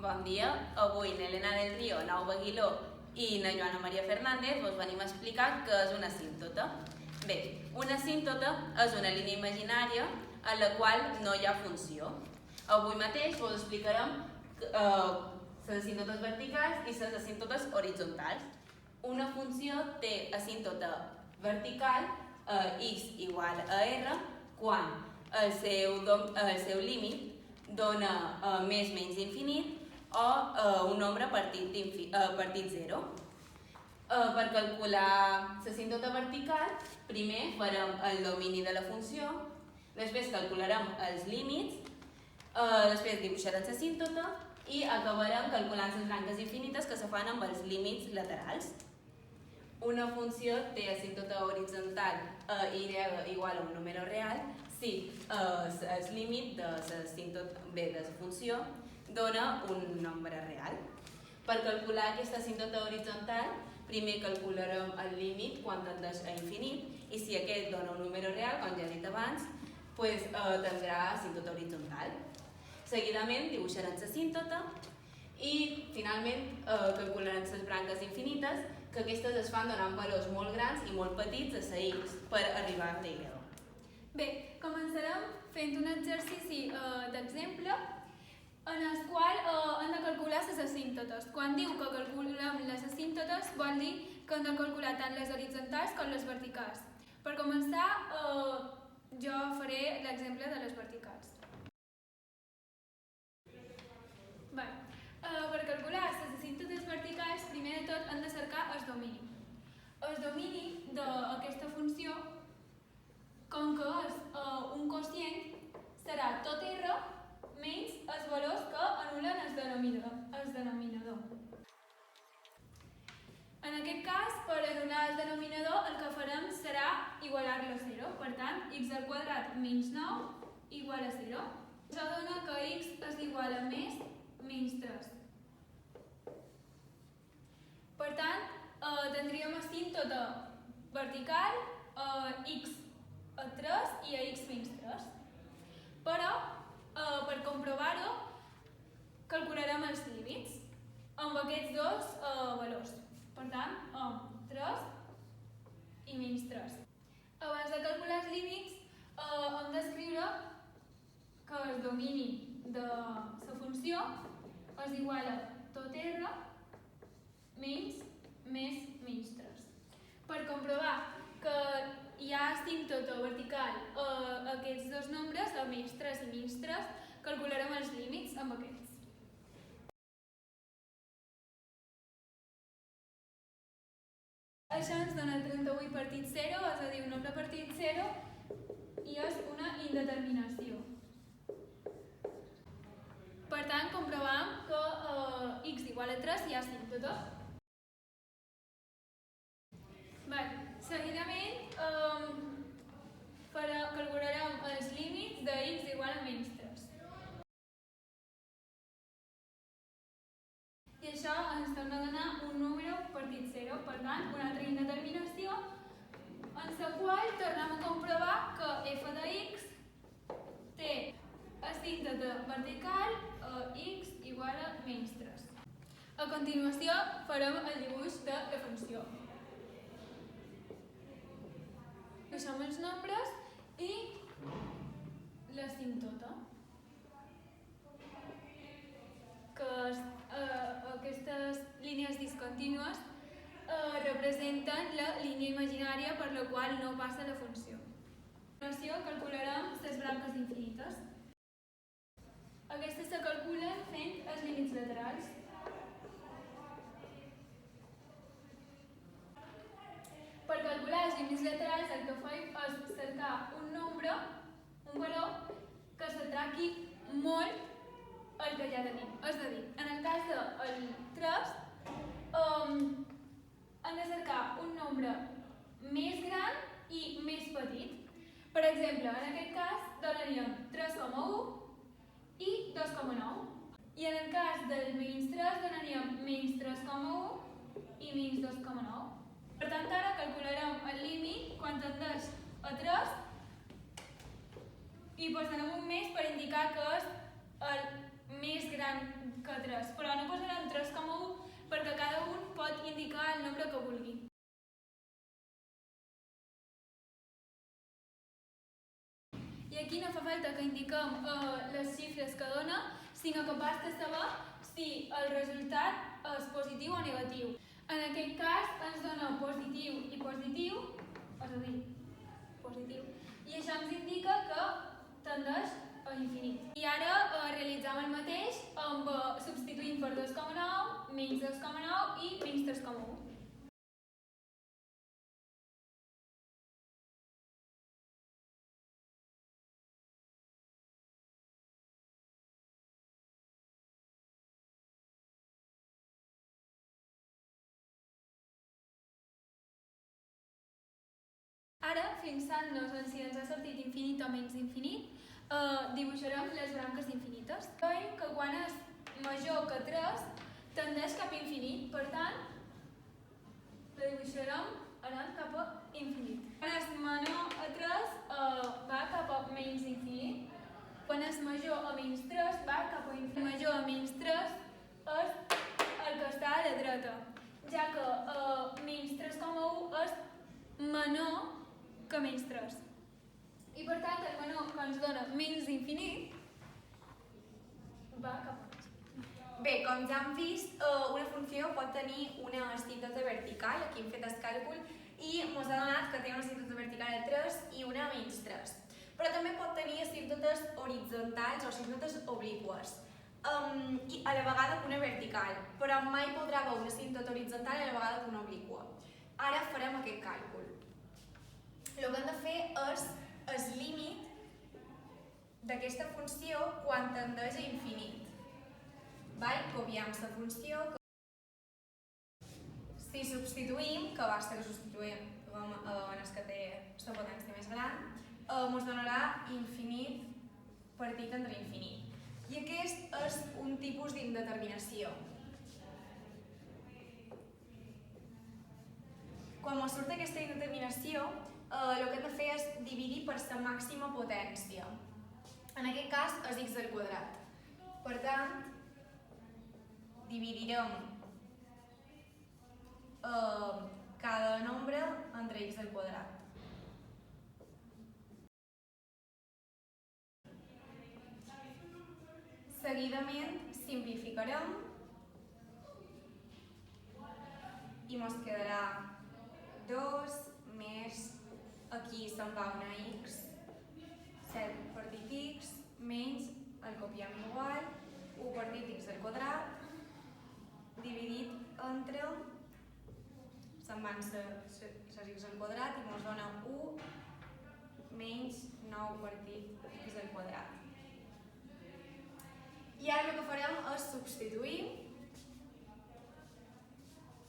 Bon dia, avui n'Helena del Río, Nau Aguiló i na Joana Maria Fernández vos venim a explicar què és una asímptota. Bé, una asímptota és una línia imaginària en la qual no hi ha funció. Avui mateix vos explicarem les asímptotes verticals i les asímptotes horitzontals. Una funció té asímptota vertical x igual a r quan el seu límit dona més menys infinit o un nombre partit 0. Per calcular l'asímptota vertical, primer farem el domini de la funció, després calcularem els límits, després dibuixarem l'asímptota i acabarem calculant les branques infinites que se fan amb els límits laterals. Una funció té asímptota horitzontal y igual a un número real si el límit de la funció dona un nombre real. Per calcular aquesta asímptota horitzontal, primer calcularem el límit quan tendeix a infinit i si aquest dona un número real, com ja he dit abans, tindrà asímptota horitzontal. Seguidament dibuixarem l'asímptota i finalment calcularem les branques infinites, que aquestes es fan donant valors molt grans i molt petits a la x per arribar a y. Bé, començarem fent un exercici d'exemple en el qual hem de calcular les asímptotes. Quan diu que calculem les asímptotes vol dir que hem de calcular tant les horitzontals com les verticals. Per començar, jo faré l'exemple de les verticals. Per calcular les asímptotes verticals, primer de tot hem de cercar el domini. El domini d'aquesta funció, com que és un quocient, serà tot r menys els valors que anulen el denominador. En aquest cas, per anular el denominador, el que farem serà igualar-lo a 0. Per tant, x al quadrat menys 9 igual a 0. Això dona que x és igual a més menys 3. Per tant, tindríem asímptota vertical a x a 3 i a x menys 3. Però, per comprovar-ho, calcularem els límits amb aquests dos valors. Per tant, amb 3 i menys 3. Abans de calcular els límits, hem d'escriure que el domini de la funció és igual a tot r menys menys 3. Per comprovar que hi ha asímptota vertical a aquests dos nombres, a menys 3 i menys 3, calcularem els límits amb aquests. Això ens dona 38 partit 0, és a dir, un nombre partit 0, i és una indeterminació. Per tant, comprovem que x igual a 3 hi ha asímptota. Seguidament, calcularem els límits de x igual a menys 3. I això ens torna a donar un número partit 0, per tant, una altra indeterminació, en la qual tornem a comprovar que f de x té asímptota vertical a x igual a menys 3. A continuació, farem el dibuix de la funció. Deixem els nombres i l'asímptota, que aquestes línies discontínues representen la línia imaginària per la qual no passa la funció. A continuació calcularem les branques infinites. Aquestes se calculen fent els límits laterals. Per calcular els límits laterals el que fem és cercar un nombre, un valor, que s'atraqui molt al que ja tenim. És a dir, en el cas del 3, hem de cercar un nombre més gran i més petit. Per exemple, en aquest cas donaríem 3,1 i 2,9. I en el cas del menys 3 donaríem menys 3,1 i menys 2,9. Per tant, ara calcularem el límit quan tendeix a 3 i posarem un més per indicar que és el més gran que 3, però no posarem 3,1 perquè cada un pot indicar el nombre que vulgui. I aquí no fa falta que indiquem les xifres que dona, sinó que basta saber si el resultat és positiu o negatiu. En aquest cas ens dona positiu i positiu, és a dir, positiu, i això ens indica que tendeix a infinit. I ara realitzem el mateix amb substituint per 2,9, menys 2,9 i menys 3,1. Ara, fixant-nos en si ens ha sortit infinit o menys infinit, dibuixarem les branques infinites. Veiem que quan és major que 3 tendeix cap a infinit, per tant, la dibuixarem anant cap a infinit. Quan és menor a 3 va cap a menys infinit. Quan és major a menys 3 va cap a infinit. Major a menys 3 és el que està a la dreta, ja que menys 3,1 és menor que menys 3. I per tant, el menor que ens dona menys infinit va cap a menys. Bé, com ja hem vist, una funció pot tenir una asímptota vertical, aquí hem fet el càlcul, i ens ha donat que té una asímptota vertical de 3 i una menys 3. Però també pot tenir asímptotes horitzontals o asímptotes obliqües, i a la vegada que una vertical, però mai podrà haver una asímptota horitzontal a la vegada que una obliqua. Ara farem aquest càlcul. El que hem de fer és el límit d'aquesta funció quan tendeix a infinit. Copiem la funció. Si substituïm, que basta que substituïm en el que té la potència més gran, ens donarà infinit partit entre infinit. I aquest és un tipus d'indeterminació. Quan ens surt aquesta indeterminació, el que hem de fer és dividir per la màxima potència. En aquest cas és x al quadrat. Per tant, dividirem cada nombre entre x al quadrat. Seguidament simplificarem i ens quedarà 2 més, aquí se'n va una x, 7 partit x, menys, el copiem igual, 1 partit x al quadrat, dividit entre, se'n van les x al quadrat i ens dona 1 menys 9 partit x al quadrat. I ara el que farem és substituir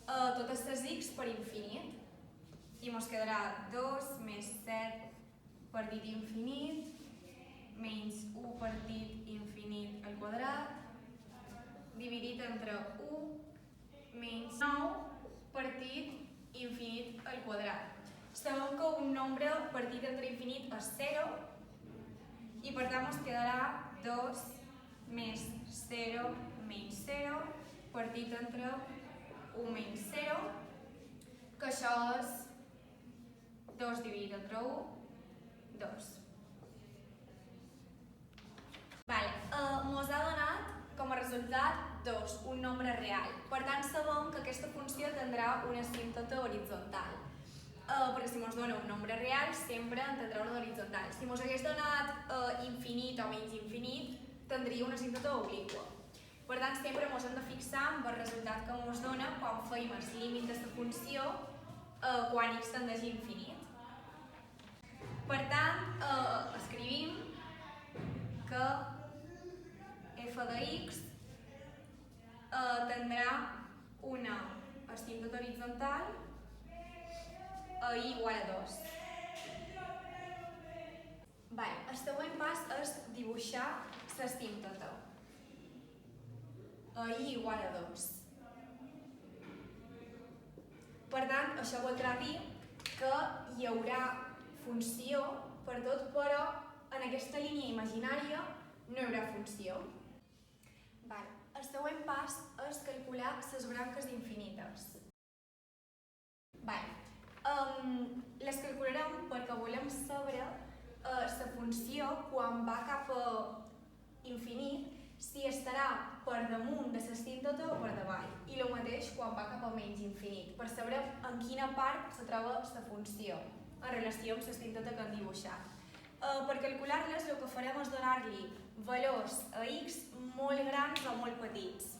totes les x per infinit. I ens quedarà 2 més 7 partit infinit menys 1 partit infinit al quadrat dividit entre 1 menys 9 partit infinit al quadrat. Sabem que un nombre partit entre infinit és 0 i per tant ens quedarà 2 més 0 menys 0 partit entre 1 menys 0, que això és 2 dividit entre 1, 2. Ens ha donat com a resultat 2, un nombre real. Per tant, sabem que aquesta funció tindrà una asímptota horitzontal. Perquè si ens dona un nombre real, sempre en tindrà una horitzontal. Si ens hagués donat infinit o menys infinit, tindria una asímptota obliqua. Per tant, sempre ens hem de fixar en el resultat que ens dona quan feim el límit d'aquesta funció quan x tendeix a infinit. Per tant, escrivim que f de x tindrà una asímptota horitzontal a i igual a 2. El següent pas és dibuixar l'asímptota a i igual a 2. Per tant, això voldrà dir que hi haurà funció per tot, però en aquesta línia imaginària no hi haurà funció. El següent pas és calcular les branques infinites. Les calcularem perquè volem saber la funció quan va cap a infinit si estarà per damunt de l'asímptota o per davall. I el mateix quan va cap a menys infinit, per saber en quina part se troba la funció en relació amb l'asímptota que hem dibuixat. Per calcular-les el que farem és donar-li valors a x molt grans o molt petits.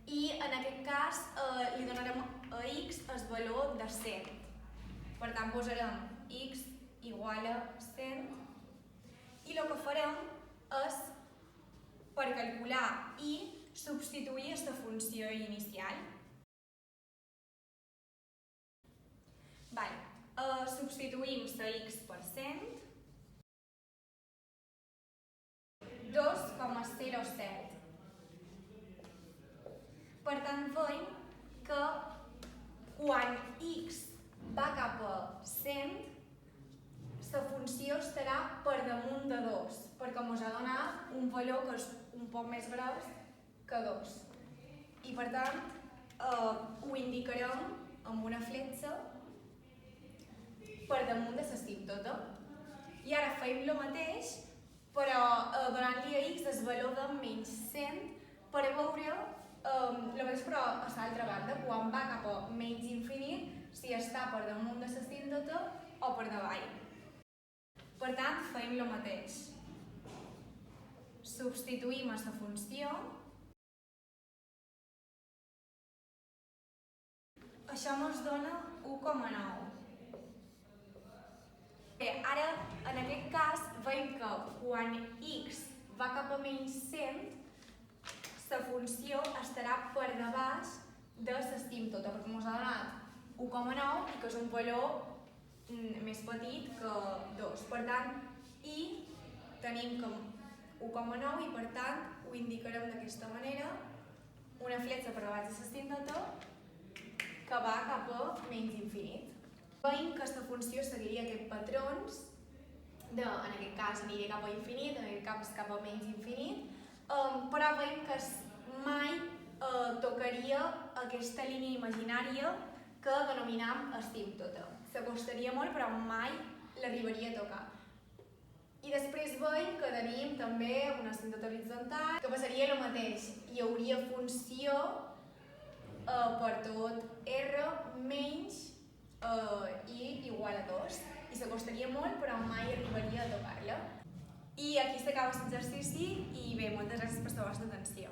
I en aquest cas li donarem a x el valor de 100. Per tant, posarem x igual a 100 i el que farem és, per calcular i, substituir aquesta funció inicial. Substituïm la x per 100, 2,07. Per tant, veiem que quan x va cap a 100, la funció estarà per damunt de 2, perquè ens ha donat un valor que és un poc més gros que 2. I per tant, ho indicarem amb una fletxa per damunt de l'asímptota. I ara fem el mateix, però donant-li a x el valor de menys 100 per veure el mateix però a l'altra banda, quan va cap a menys infinit, si està per damunt de l'asímptota o per davall. Per tant, fem el mateix. Substituïm a la funció. Això ens dona 1,9. Bé, ara, en aquest cas, veiem que quan x va cap a menys 100, la funció estarà per debaix de l'asímptota, perquè ens ha donat 1,9 i que és un valor més petit que 2. Per tant, i tenim com 1,9 i per tant ho indicarem d'aquesta manera, una fletxa per debaix de l'asímptota que va cap a menys infinit. Veiem que aquesta funció seguiria aquests patrons, en aquest cas aniria cap a infinit, en aquest cas cap a menys infinit, però veiem que mai tocaria aquesta línia imaginària que denominam asímptota. S'acostaria molt, però mai l'arribaria a tocar. I després veiem que tenim també una asímptota horitzontal, que passaria el mateix. Hi hauria funció per tot R menys i igual a 2. I s'acostaria molt, però mai arribaria a tocar-la. I aquí s'acaba l'exercici i bé, moltes gràcies per la vostra atenció.